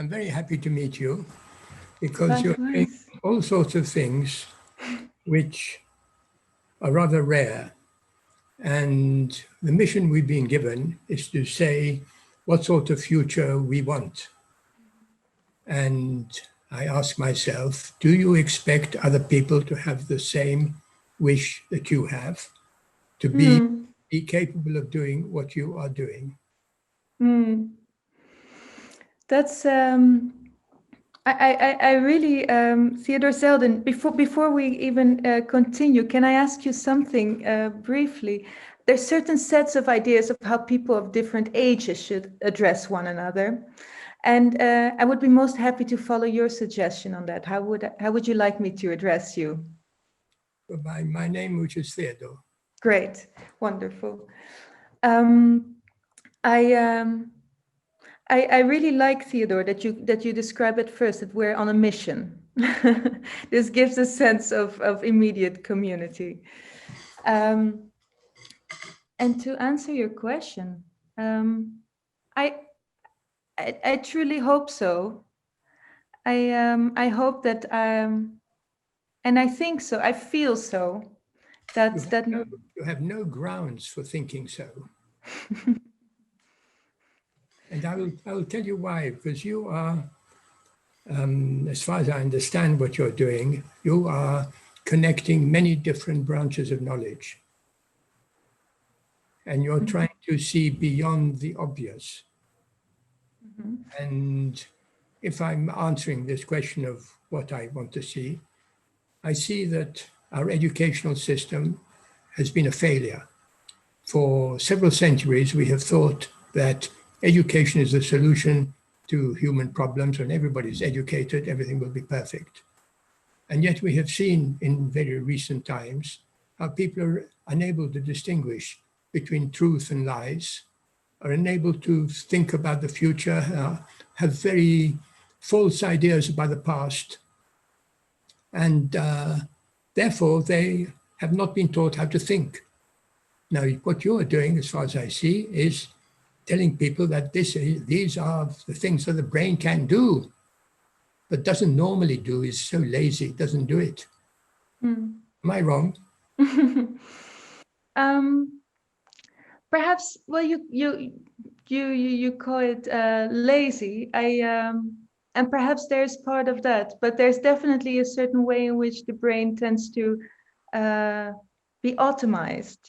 I'm very happy to meet you because you're doing Likewise. all sorts of things which are rather rare. And the mission we've been given is to say what sort of future we want. And I ask myself, do you expect other people to have the same wish that you have, to be capable of doing what you are doing? That's I really Theodore Zeldin. Before we even continue, can I ask you something briefly? There's certain sets of ideas of how people of different ages should address one another, and I would be most happy to follow your suggestion on that. How would you like me to address you? By my name, which is Theodore. Great, wonderful. I really like, Theodore, that you describe at first that we're on a mission. This gives a sense of immediate community. And to answer your question, I truly hope so. I hope that and I think so. I feel so. You have no grounds for thinking so. And I will tell you why, because you are, as far as I understand what you're doing, you are connecting many different branches of knowledge. And you're trying to see beyond the obvious. And if I'm answering this question of what I want to see, I see that our educational system has been a failure. For several centuries, we have thought that education is the solution to human problems. When everybody's educated, everything will be perfect. And yet we have seen in very recent times how people are unable to distinguish between truth and lies, are unable to think about the future, have very false ideas about the past. And therefore, they have not been taught how to think. Now, what you are doing, as far as I see, is telling people that these are the things that the brain can do, but doesn't normally do, is so lazy, doesn't do it. Am I wrong? Perhaps, well, you call it lazy. And perhaps there's part of that, but there's definitely a certain way in which the brain tends to be automized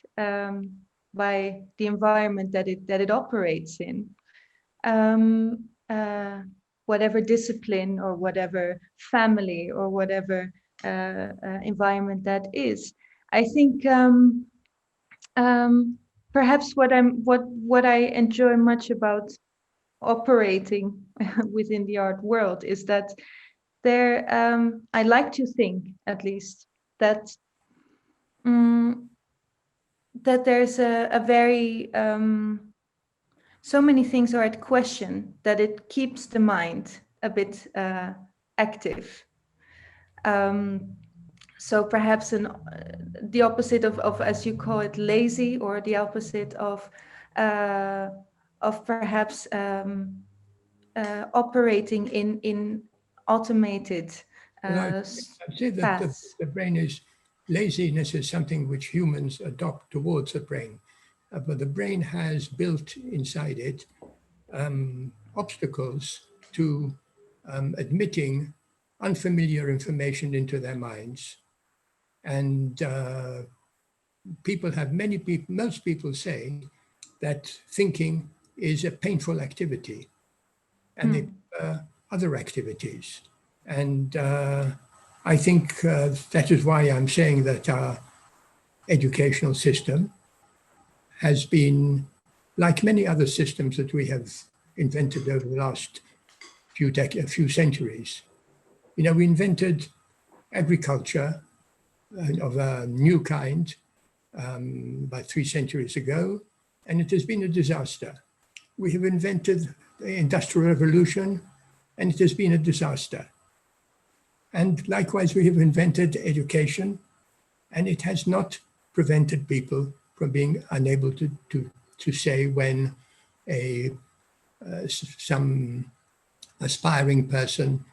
by the environment that it operates in. Whatever discipline or whatever family or whatever environment that is. I think perhaps what I enjoy much about operating within the art world is that there I like to think, at least, that that there's a very so many things are at question that it keeps the mind a bit active. So perhaps the opposite of, as you call it, lazy, or the opposite of perhaps operating in automated I'd say that the brain is, laziness is something which humans adopt towards the brain. But the brain has built inside it obstacles to admitting unfamiliar information into their minds. And most people say that thinking is a painful activity, and they prefer other activities. And I think that is why I'm saying that our educational system has been, like many other systems that we have invented over the last few centuries. You know, we invented agriculture of a new kind about 3 centuries ago, and it has been a disaster. We have invented the Industrial Revolution, and it has been a disaster. And likewise, we have invented education, and it has not prevented people from being unable to say when some aspiring person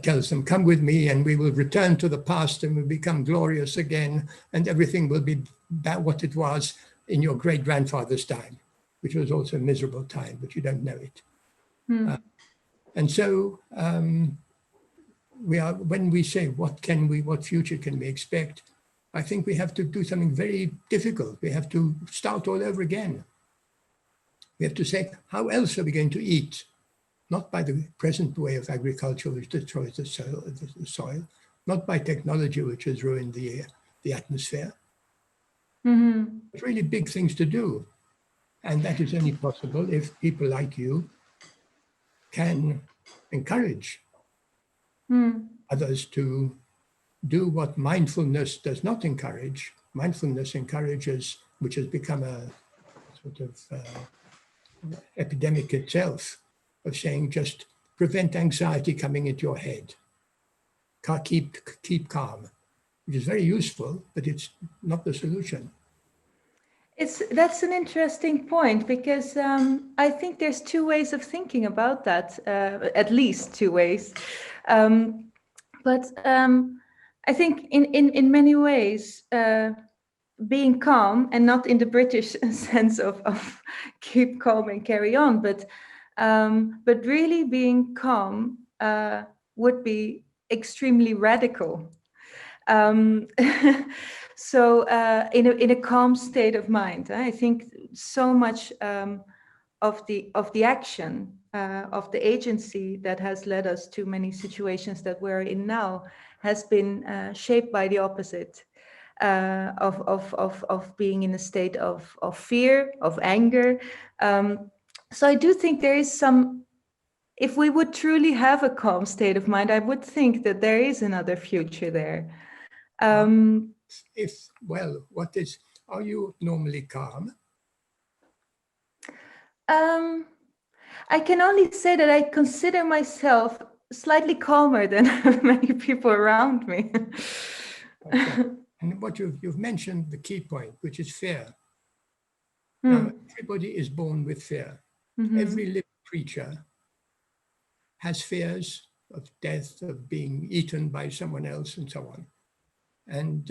tells them, come with me and we will return to the past and we'll become glorious again and everything will be what it was in your great-grandfather's time, which was also a miserable time, but you don't know it. And so when we say, what future can we expect? I think we have to do something very difficult. We have to start all over again. We have to say, how else are we going to eat? Not by the present way of agriculture, which destroys the soil, not by technology, which has ruined the atmosphere. It's really big things to do. And that is only possible if people like you can encourage others to do what mindfulness does not encourage. Mindfulness encourages, which has become a sort of epidemic itself, of saying just prevent anxiety coming into your head. Keep calm, which is very useful, but it's not the solution. That's an interesting point, because I think there's two ways of thinking about that, at least two ways. But I think in many ways, being calm, and not in the British sense of keep calm and carry on, but really being calm would be extremely radical. So in a calm state of mind, I think so much of the action of the agency that has led us to many situations that we're in now has been shaped by the opposite. Of being in a state of fear, of anger. So I do think there is some, if we would truly have a calm state of mind, I would think that there is another future there. Are you normally calm? I can only say that I consider myself slightly calmer than many people around me. Okay. And what you've mentioned the key point, which is fear. Now, everybody is born with fear. Every living creature has fears of death, of being eaten by someone else, and so on. And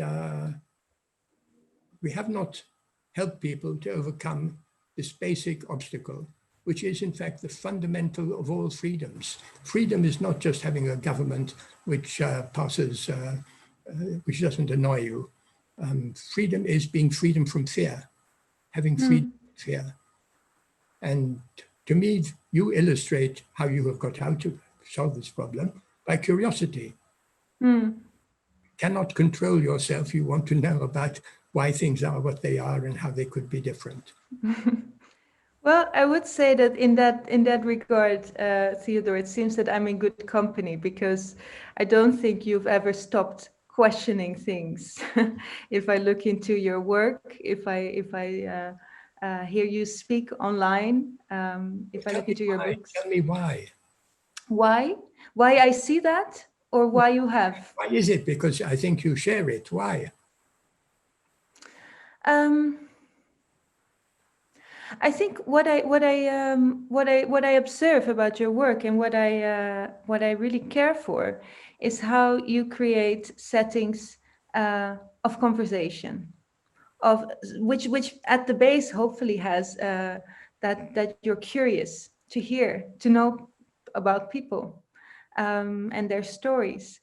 we have not helped people to overcome this basic obstacle, which is in fact the fundamental of all freedoms. Freedom is not just having a government which which doesn't annoy you. Freedom is being freedom from fear, having freedom from fear. And to me, you illustrate how you have got how to solve this problem by curiosity. Cannot control yourself. You want to know about why things are what they are and how they could be different. Well, I would say that in that regard, Theodore, it seems that I'm in good company, because I don't think you've ever stopped questioning things. If I look into your work, if I hear you speak online, if I look into your books. Tell me why. Why? Why I see that, or why you have? Why is it? Because I think you share it. Why? I think what I observe about your work, and what I really care for, is how you create settings of conversation, of which at the base hopefully has that you're curious to hear, to know about people and their stories.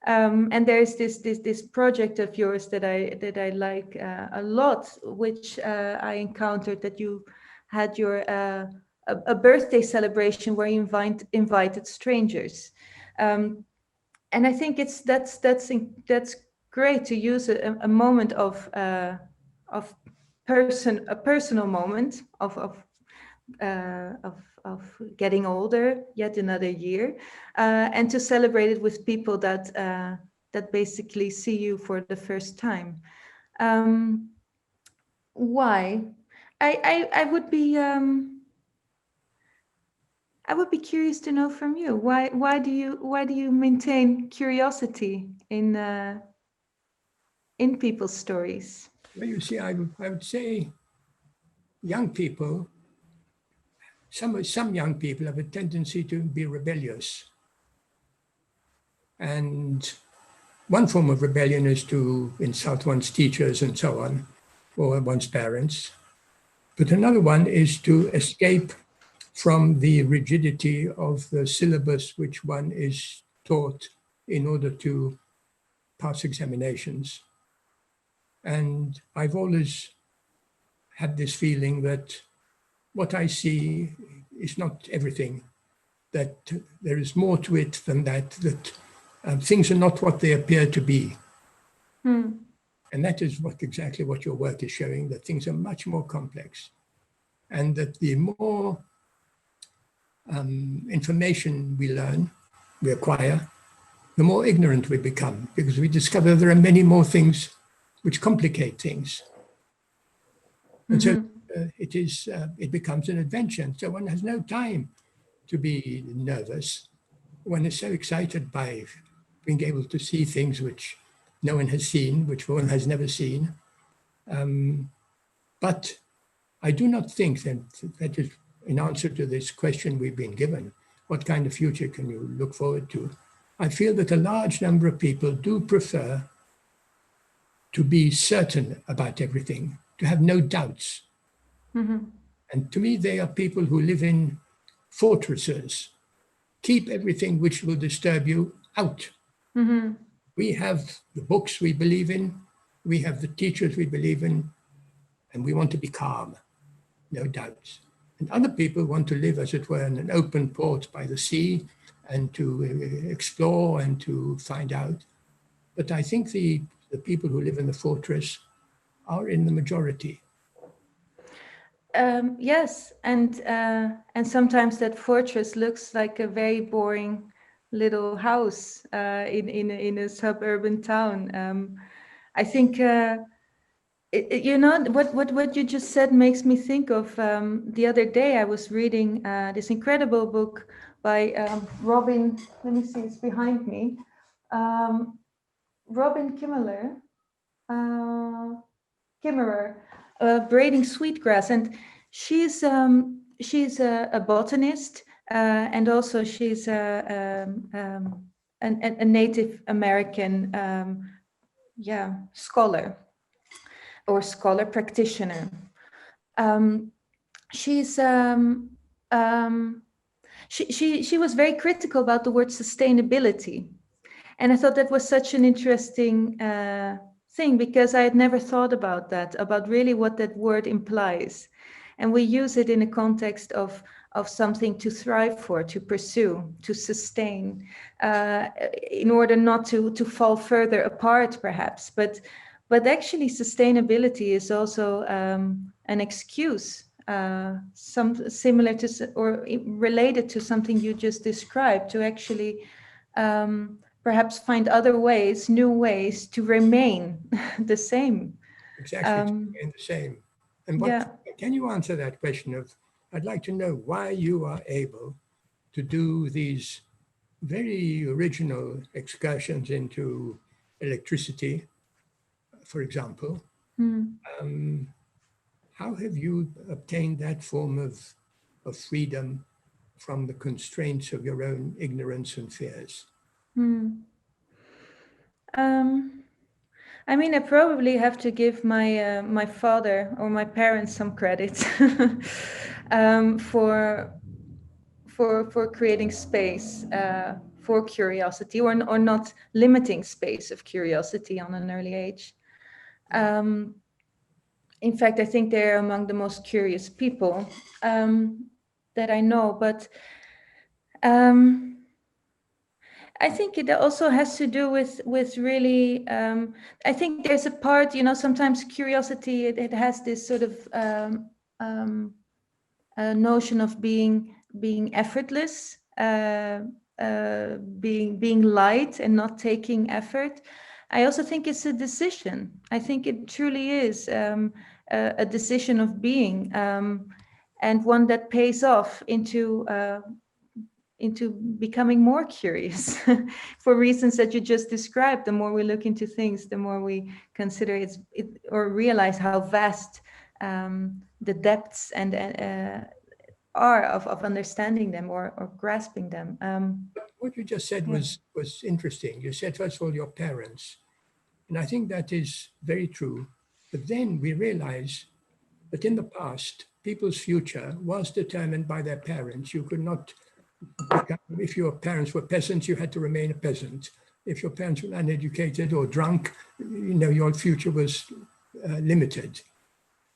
And there's this project of yours that I like a lot, which I encountered, that you had your a birthday celebration where you invited strangers, and I think that's great to use a moment of a personal moment of getting older, yet another year, and to celebrate it with people that basically see you for the first time. Why? I would be curious to know from you, why do you maintain curiosity in people's stories? Well, you see, I would say young people some young people have a tendency to be rebellious. And one form of rebellion is to insult one's teachers and so on, or one's parents. But another one is to escape from the rigidity of the syllabus which one is taught in order to pass examinations. And I've always had this feeling that what I see is not everything, that there is more to it than that, that things are not what they appear to be. And that is exactly what your work is showing, that things are much more complex. And that the more information we learn, we acquire, the more ignorant we become, because we discover there are many more things which complicate things. And so it becomes an adventure. So one has no time to be nervous. One is so excited by being able to see things which no one has seen, which one has never seen. But I do not think that is in answer to this question we've been given, what kind of future can you look forward to? I feel that a large number of people do prefer to be certain about everything, to have no doubts. And to me, they are people who live in fortresses. Keep everything which will disturb you out. We have the books we believe in, we have the teachers we believe in, and we want to be calm, no doubts. And other people want to live, as it were, in an open port by the sea and to explore and to find out. But I think the people who live in the fortress are in the majority. Yes, and sometimes that fortress looks like a very boring little house in a suburban town. I think you know what you just said makes me think of the other day I was reading this incredible book by Robin. Let me see, it's behind me. Robin Kimmerer, braiding sweetgrass, and she's a botanist, and also she's a Native American scholar or scholar practitioner. She was very critical about the word sustainability, and I thought that was such an interesting thing, because I had never thought about that, about really what that word implies. And we use it in a context of something to thrive for, to pursue, to sustain, in order not to fall further apart, perhaps. But actually, sustainability is also an excuse, some similar to or related to something you just described, to actually perhaps find other ways, new ways to remain the same. Exactly, the same. And can you answer that question of, I'd like to know why you are able to do these very original excursions into electricity, for example. How have you obtained that form of freedom from the constraints of your own ignorance and fears? I mean, I probably have to give my my father or my parents some credit for creating space for curiosity, or not limiting space of curiosity on an early age. In fact, I think they're among the most curious people that I know. But I think it also has to do with really. I think there's a part, you know, sometimes curiosity it has this sort of notion of being effortless, being light and not taking effort. I also think it's a decision. I think it truly is a decision of being, and one that pays off into becoming more curious for reasons that you just described. The more we look into things, the more we consider it or realize how vast the depths and are of understanding them or grasping them. What you just said was interesting. You said, first of all, your parents. And I think that is very true. But then we realize that in the past, people's future was determined by their parents. You could not become, if your parents were peasants, you had to remain a peasant. If your parents were uneducated or drunk, your future was limited.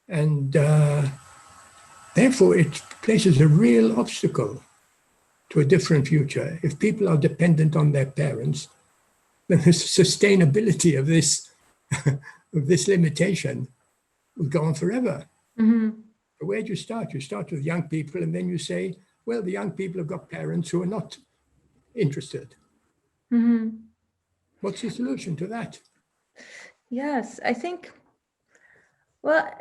And therefore, it places a real obstacle to a different future. If people are dependent on their parents, then the sustainability of this of this limitation will go on forever. Mm-hmm. But where do you start? You start with young people, and then you say, well, the young people have got parents who are not interested. Mm-hmm. What's the solution to that? Yes, I think, well,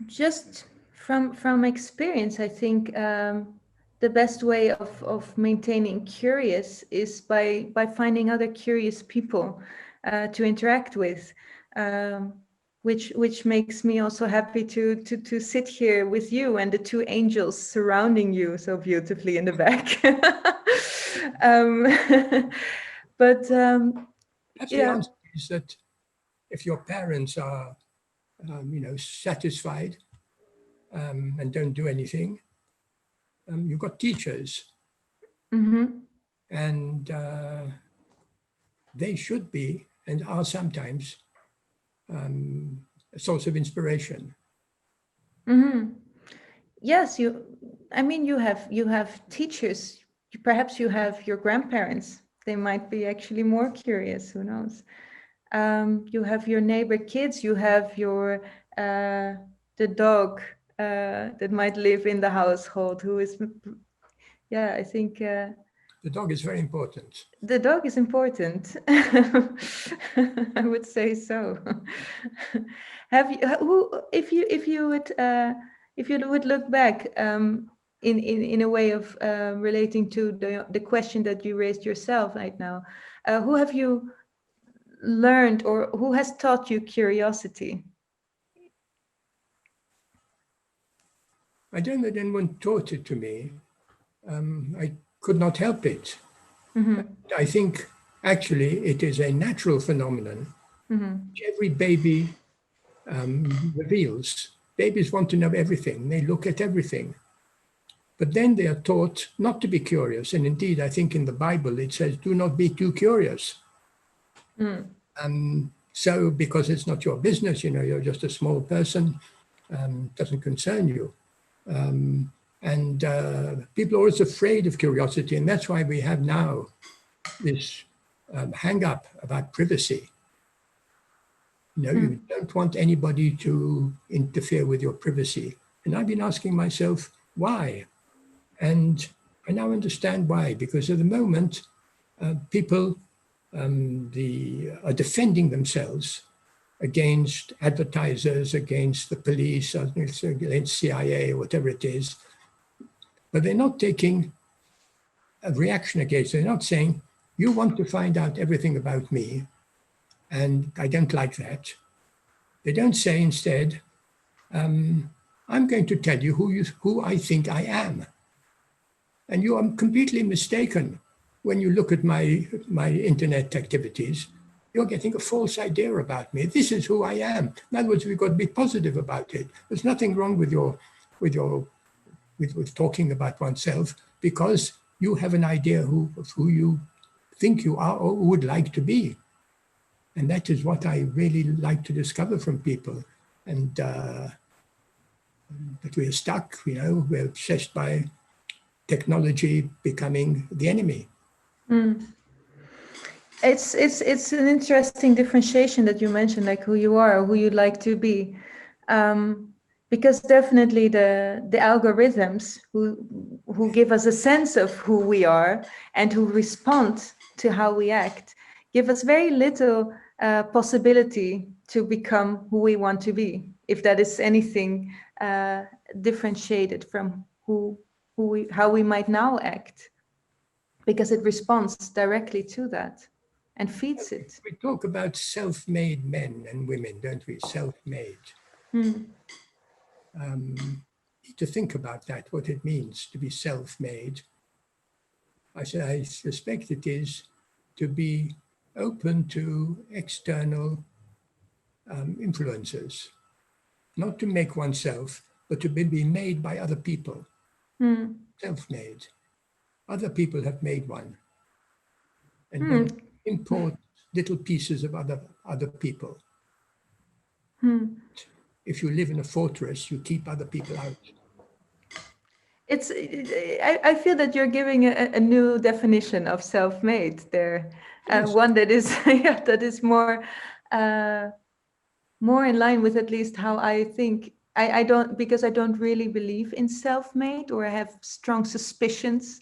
just from experience, I think the best way of maintaining curious is by finding other curious people to interact with, which makes me also happy to sit here with you and the two angels surrounding you so beautifully in the back. But Perhaps the yeah. answer is that if your parents are, satisfied and don't do anything, you've got teachers, Mm-hmm. and they should be and are sometimes a source of inspiration. Mm-hmm. Yes, you have teachers. Perhaps you have your grandparents. They might be actually more curious. Who knows? You have your neighbor kids. You have your the dog that might live in the household. Who is, I think The dog is very important. the dog is important. I would say so. Have you if you would look back in a way of relating to the question that you raised yourself right now, who have you learned or who has taught you curiosity? I don't know that anyone taught it to me. I could not help it. Mm-hmm. I think actually it is a natural phenomenon which every baby reveals. Babies want to know everything. They look at everything. But then they are taught not to be curious. And indeed, I think in the Bible it says, do not be too curious. So because it's not your business, you're just a small person, doesn't concern you. And people are always afraid of curiosity. And that's why we have now this hang-up about privacy. You don't want anybody to interfere with your privacy. And I've been asking myself, why? And I now understand why, because at the moment, people are defending themselves against advertisers, against the police, against CIA, or whatever it is. But they're not taking a reaction against it. They're not saying, you want to find out everything about me, and I don't like that. They don't say instead, I'm going to tell you who I think I am. And you are completely mistaken when you look at my internet activities. You're getting a false idea about me. This is who I am. In other words, we've got to be positive about it. There's nothing wrong with talking about oneself, because you have an idea of who you think you are or would like to be. And that is what I really like to discover from people. And that we are stuck, we're obsessed by technology becoming the enemy. It's an interesting differentiation that you mentioned, like who you are or who you'd like to be. Because definitely the algorithms who give us a sense of who we are and who respond to how we act give us very little possibility to become who we want to be, if that is anything differentiated from how we might now act, because it responds directly to that and feeds it. We talk about self-made men and women, don't we? Self-made. need to think about that, what it means to be self-made. I said, I suspect it is to be open to external influences, not to make oneself, but to be made by other people, self-made. Other people have made one, and don't import little pieces of other people. If you live in a fortress, you keep other people out. I feel that you're giving a new definition of self-made there, Yes. one that is that is more in line with at least how I think. I don't, because I don't really believe in self-made, or I have strong suspicions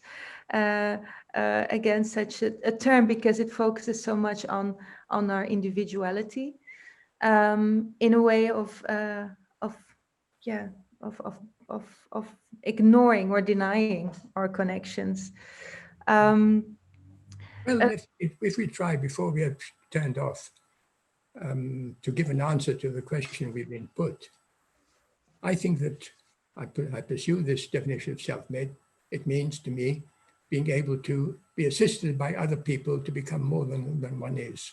against such a term, because it focuses so much on our individuality, in a way of ignoring or denying our connections. Well, if we try, before we have turned off, to give an answer to the question we've been put, I think that I pursue this definition of self-made. It means to me being able to be assisted by other people to become more than one is.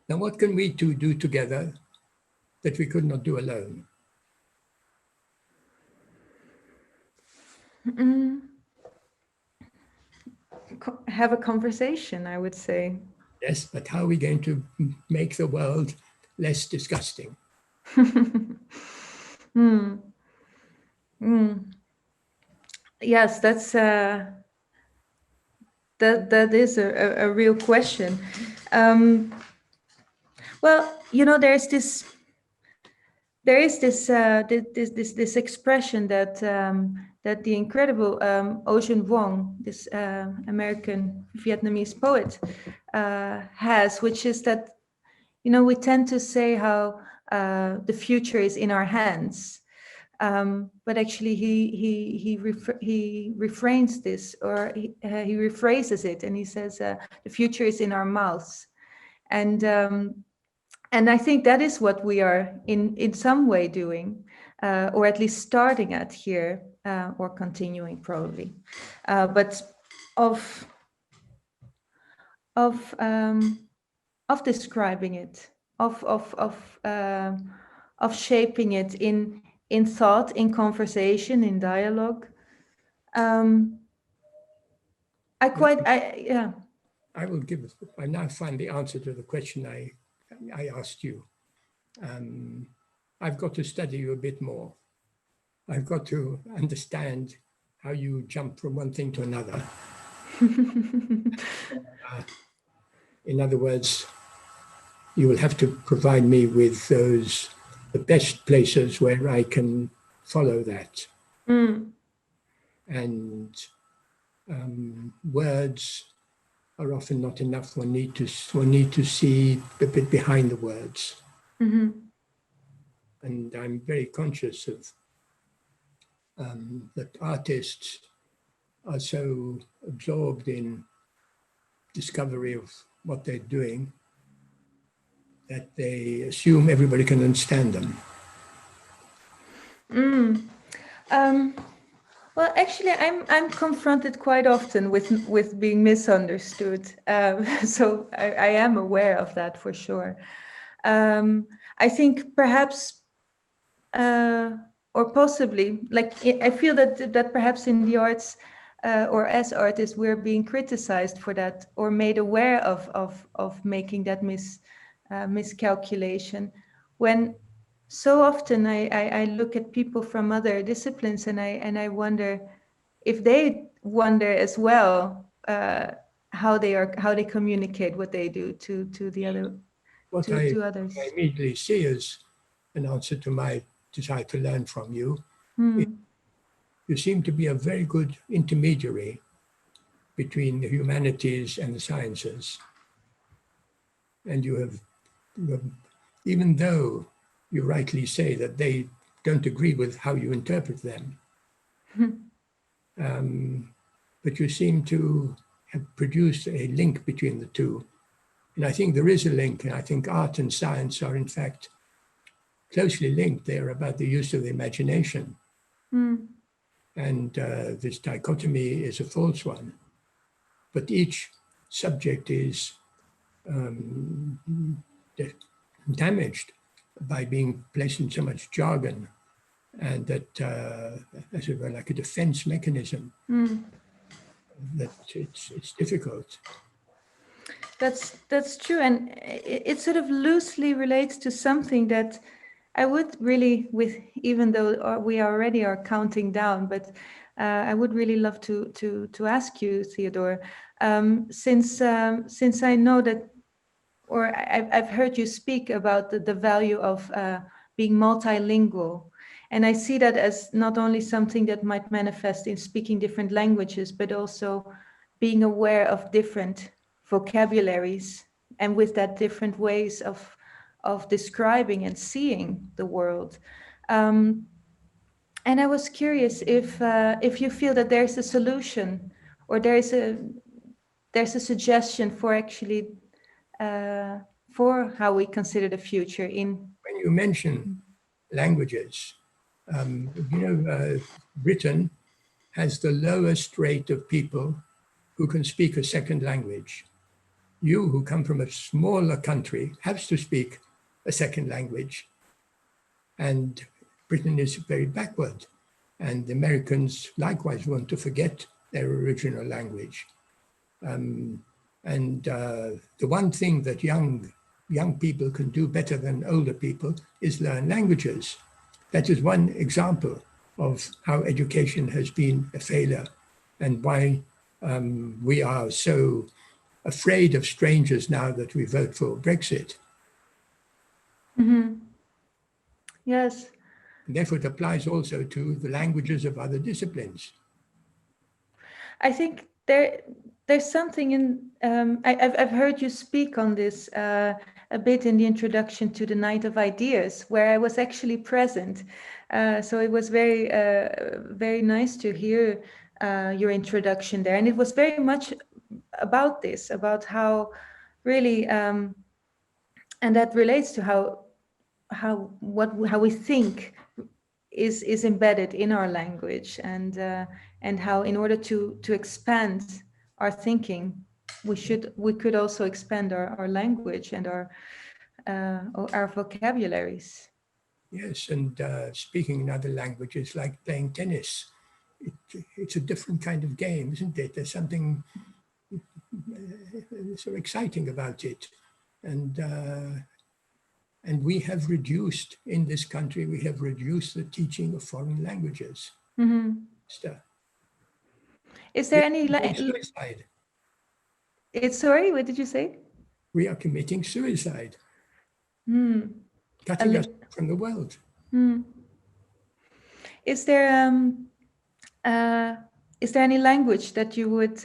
Now, what can we two do together that we could not do alone? Have a conversation, I would say. Yes, but how are we going to make the world less disgusting? Yes, that's that is a real question. Well, there's this expression that the incredible Ocean Vuong, this American Vietnamese poet, has, which is that we tend to say how the future is in our hands, but actually he refrains this, or he rephrases it, and he says the future is in our mouths, and I think that is what we are in some way doing, or at least starting at here, or continuing probably, but of describing it, of shaping it in thought, in conversation, in dialogue. I now find the answer to the question I asked you. I've got to study you a bit more. I've got to understand how you jump from one thing to another. In other words, you will have to provide me with the best places where I can follow that. And words are often not enough. One need to see a bit behind the words. And I'm very conscious of that artists are so absorbed in discovery of what they're doing that they assume everybody can understand them. Well, actually, I'm confronted quite often with being misunderstood. So I am aware of that for sure. I think perhaps, or possibly, I feel that perhaps in the arts, or as artists, we're being criticized for that, or made aware of making that miscalculation, when so often I look at people from other disciplines, and I wonder if they wonder as well how they communicate what they do to the other, to others. I immediately see as an answer to my desire to learn from you. You seem to be a very good intermediary between the humanities and the sciences, and you have, even though you rightly say that they don't agree with how you interpret them, but you seem to have produced a link between the two. And I think there is a link, and I think art and science are in fact closely linked. They're about the use of the imagination. And this dichotomy is a false one. But each subject is damaged by being placed in so much jargon, and that, as it were, like a defense mechanism, that it's difficult. That's true, and it sort of loosely relates to something that I would really, even though we already are counting down, but I would really love to ask you, Theodore, since I know that, or I've heard you speak about the value of being multilingual, and I see that as not only something that might manifest in speaking different languages, but also being aware of different vocabularies, and with that different ways of describing and seeing the world. And I was curious if you feel that there's a solution, or there's a suggestion for actually for how we consider the future in. When you mention languages, Britain has the lowest rate of people who can speak a second language. You, who come from a smaller country, have to speak a second language. And Britain is very backward. And the Americans likewise want to forget their original language. The one thing that young people can do better than older people is learn languages. That is one example of how education has been a failure, and why we are so afraid of strangers now that we vote for Brexit. Mm-hmm. Yes. And therefore, it applies also to the languages of other disciplines. I think there's something in. I've heard you speak on this a bit in the introduction to the Night of Ideas, where I was actually present. So it was very nice to hear your introduction there, and it was very much about this, about how really, and that relates to how we think is embedded in our language, and how in order to expand our thinking, we could also expand our language and our vocabularies. Yes, and speaking in other languages, like playing tennis, it's a different kind of game, isn't it? There's something so exciting about it. And we have reduced, in this country, we have reduced the teaching of foreign languages. Mm-hmm. Is there any suicide? Sorry, what did you say? We are committing suicide, cutting us from the world. Is there any language that you would,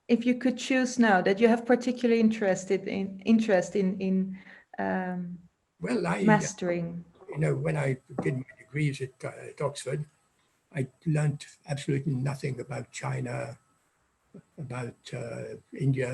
if you could choose now, that you have particularly interest in mastering? When I did my degrees at Oxford, I learned absolutely nothing about China, about India,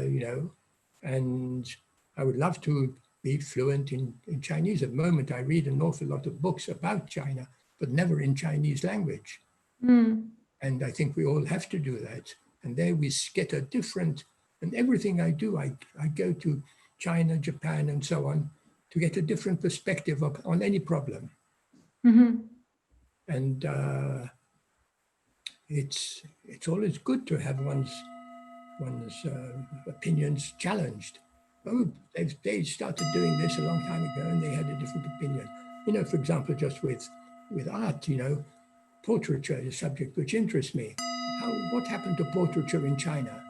and I would love to be fluent in Chinese. At the moment, I read an awful lot of books about China, but never in Chinese language. And I think we all have to do that. And there we get a different, and everything I do, I go to China, Japan, and so on, to get a different perspective on any problem. And it's always good to have one's opinions challenged. Oh, they started doing this a long time ago, and they had a different opinion. For example, just with art, portraiture is a subject which interests me. What happened to portraiture in China?